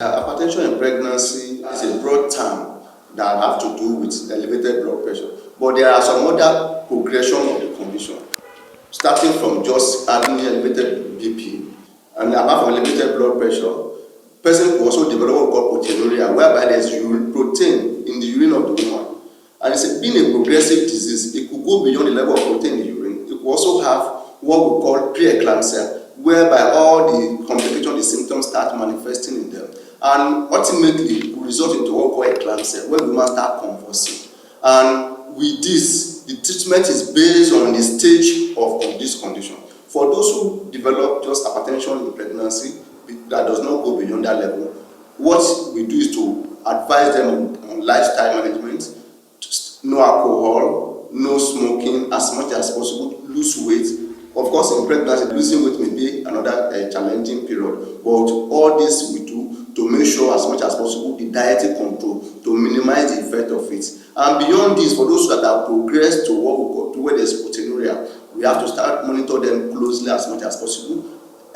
Hypertension in pregnancy is a broad term that have to do with elevated blood pressure, but there are some other progression of the condition, starting from just having elevated BP, and apart from elevated blood pressure, person will also develop what we call proteinuria, whereby there is protein in the urine of the woman, and it's being a progressive disease. It could go beyond the level of protein in the urine. It could also have what we call preeclampsia, whereby all the complications, the symptoms start manifesting in them, and ultimately will result into what we call eclampsia, where the woman start convulsing. And with this, the treatment is based on the stage of this condition. For those who develop just hypertension in pregnancy that does not go beyond that level, what we do is to advise them on lifestyle management, no alcohol, no smoking as much as possible, lose weight. Of course, in pregnancy, losing weight may be another challenging period, but all this we do to make sure as much as possible the dietary control to minimize the effect of it. And beyond this, for those that have progressed to what we call to where there's proteinuria, we have to start monitor them closely as much as possible,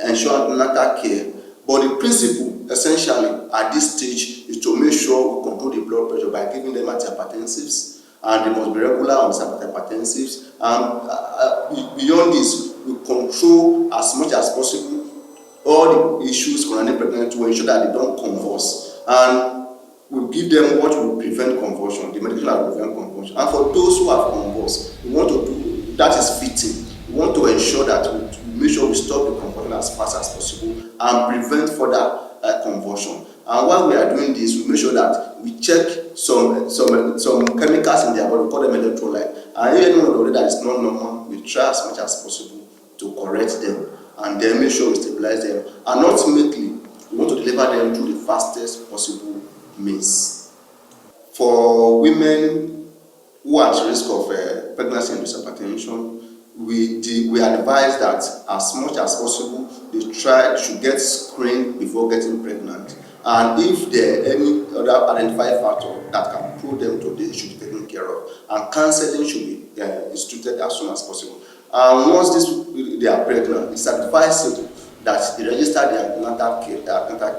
ensure antenatal care. But the principle, essentially, at this stage, is to make sure we control the blood pressure by giving them antihypertensives, and they must be regular on antihypertensives. And beyond this, we control as much as possible all the issues surrounding pregnancy to ensure that they don't convulse. And we give them what will prevent convulsion, the medication that will prevent convulsion. And for those who have convulsed, we want to do that is fitting. We want to ensure that we make sure we stop the convulsion as fast as possible and prevent further convulsion. And while we are doing this, we make sure that we check some chemicals in their body, we call them electrolyte. And if anyone that is not normal, we try as much as possible to correct them and then make sure we stabilize them. And ultimately, we want to deliver them through the fastest possible means. For women who are at risk of pregnancy-induced hypertension, we advise that as much as possible, they should get screened before getting pregnant. And if there are any other identified factor that can prove them to this, should be taken care of. And counseling should be instituted as soon as possible. And once they are pregnant, it's advisable that they register their antenatal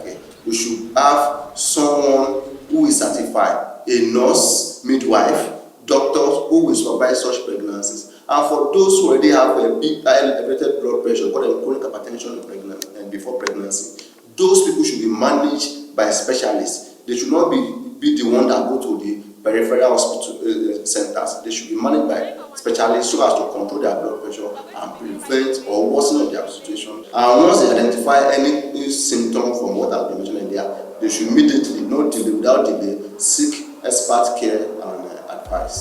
care. We should have someone who is certified, a nurse, midwife, doctors who will supervise such pregnancies. And for those who already have a big elevated blood pressure, called chronic hypertension and before pregnancy, those people should be managed by specialists. They should not be the one that go to the peripheral hospital centers. They should be managed by specialists so as to control their blood pressure and prevent or worsen of their situation. And once they identify any symptom from what I've been mentioning there, they should immediately, no delay, without delay, seek expert care and advice.